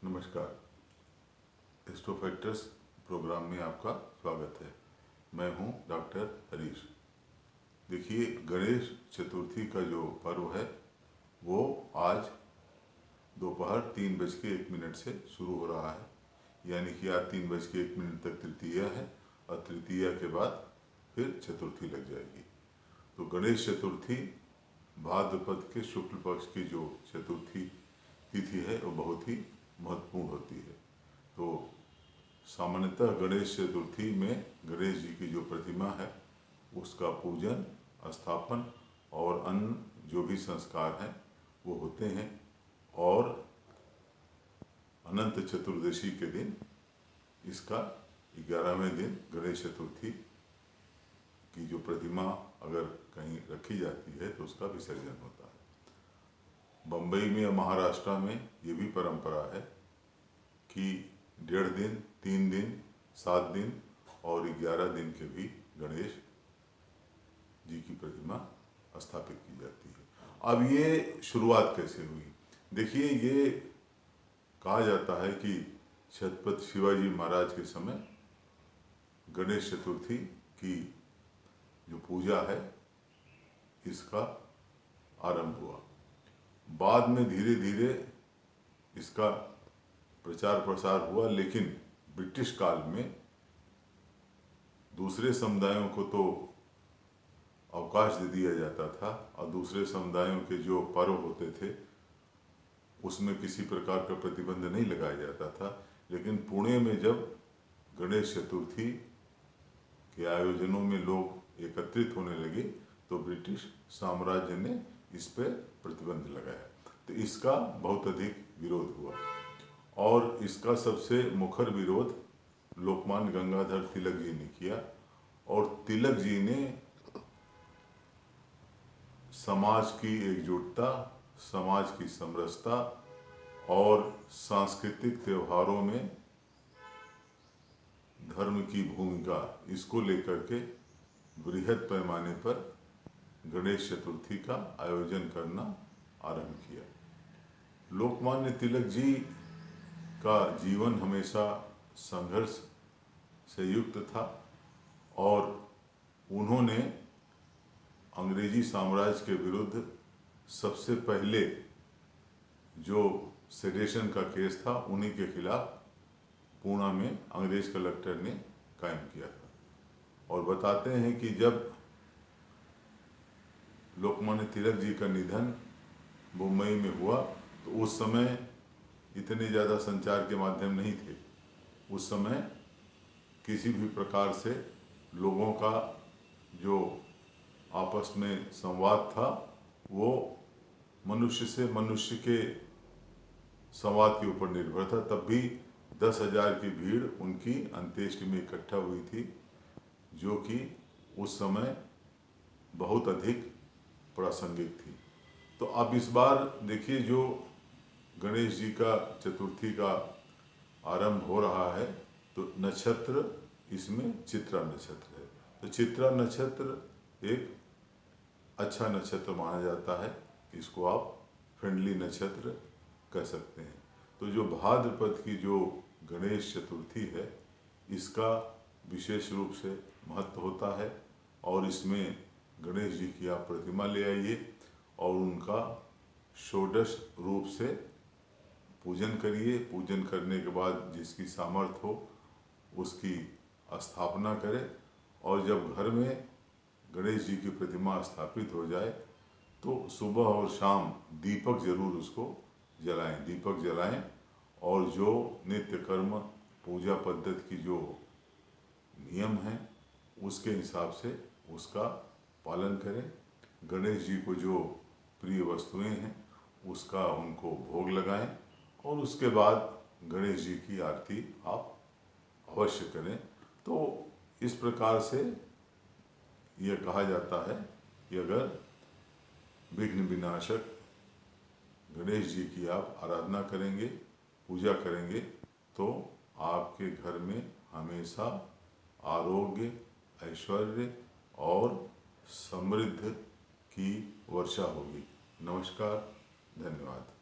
नमस्कार। एस्ट्रोफैक्टर्स प्रोग्राम में आपका स्वागत है। मैं हूं डॉक्टर हरीश। देखिए, गणेश चतुर्थी का जो पर्व है वो आज दोपहर 3:01 से शुरू हो रहा है। यानी कि आज 3:01 तक तृतीया है और तृतीया के बाद फिर चतुर्थी लग जाएगी। तो गणेश चतुर्थी भाद्रपद के शुक्ल पक्ष की जो चतुर्थी तिथि है वो बहुत ही महत्वपूर्ण होती है। तो सामान्यतः गणेश चतुर्थी में गणेश जी की जो प्रतिमा है उसका पूजन, स्थापन और अन्य जो भी संस्कार हैं वो होते हैं। और अनंत चतुर्दशी के दिन इसका 11वें दिन गणेश चतुर्थी की जो प्रतिमा अगर कहीं रखी जाती है तो उसका विसर्जन होता है। बम्बई में या महाराष्ट्र में ये भी परंपरा है कि 1.5 दिन, 3 दिन, 7 दिन और 11 दिन के भी गणेश जी की प्रतिमा स्थापित की जाती है। अब ये शुरुआत कैसे हुई? देखिए, ये कहा जाता है कि छत्रपति शिवाजी महाराज के समय गणेश चतुर्थी की जो पूजा है इसका आरंभ हुआ। बाद में धीरे धीरे इसका प्रचार प्रसार हुआ, लेकिन ब्रिटिश काल में दूसरे समुदायों को तो अवकाश दे दिया जाता था और दूसरे समुदायों के जो पर्व होते थे उसमें किसी प्रकार का प्रतिबंध नहीं लगाया जाता था। लेकिन पुणे में जब गणेश चतुर्थी के आयोजनों में लोग एकत्रित होने लगे तो ब्रिटिश साम्राज्य ने इस पर प्रतिबंध लगाया। तो इसका बहुत अधिक विरोध हुआ और इसका सबसे मुखर विरोध लोकमान्य गंगाधर तिलक जी ने किया। और तिलक जी ने समाज की एकजुटता, समाज की समरसता और सांस्कृतिक त्योहारों में धर्म की भूमिका, इसको लेकर के बृहद पैमाने पर गणेश चतुर्थी का आयोजन करना आरंभ किया। लोकमान्य तिलक जी का जीवन हमेशा संघर्ष से युक्त था और उन्होंने अंग्रेजी साम्राज्य के विरुद्ध सबसे पहले जो सेडेशन का केस था उन्हीं के खिलाफ पूना में अंग्रेज कलेक्टर ने कायम किया था। और बताते हैं कि जब लोकमान्य तिलक जी का निधन मुंबई में हुआ तो उस समय इतने ज़्यादा संचार के माध्यम नहीं थे। उस समय किसी भी प्रकार से लोगों का जो आपस में संवाद था वो मनुष्य से मनुष्य के संवाद के ऊपर निर्भर था। तब भी 10,000 की भीड़ उनकी अंत्येष्टि में इकट्ठा हुई थी, जो कि उस समय बहुत अधिक प्रासंगिक थी। तो अब इस बार देखिए, जो गणेश जी का चतुर्थी का आरंभ हो रहा है तो नक्षत्र इसमें चित्रा नक्षत्र है। तो चित्रा नक्षत्र एक अच्छा नक्षत्र माना जाता है, इसको आप फ्रेंडली नक्षत्र कह सकते हैं। तो जो भाद्रपद की जो गणेश चतुर्थी है इसका विशेष रूप से महत्व होता है और इसमें गणेश जी की आप प्रतिमा ले आइए और उनका षोडश रूप से पूजन करिए। पूजन करने के बाद जिसकी सामर्थ्य हो उसकी स्थापना करें और जब घर में गणेश जी की प्रतिमा स्थापित हो जाए तो सुबह और शाम दीपक जरूर उसको जलाएं, दीपक जलाएं और जो नित्य कर्म पूजा पद्धति की जो नियम हैं उसके हिसाब से उसका पालन करें। गणेश जी को जो प्रिय वस्तुएं हैं उसका उनको भोग लगाएं और उसके बाद गणेश जी की आरती आप अवश्य करें। तो इस प्रकार से यह कहा जाता है कि अगर विघ्न विनाशक गणेश जी की आप आराधना करेंगे, पूजा करेंगे तो आपके घर में हमेशा आरोग्य, ऐश्वर्य और समृद्धि की वर्षा होगी। नमस्कार, धन्यवाद।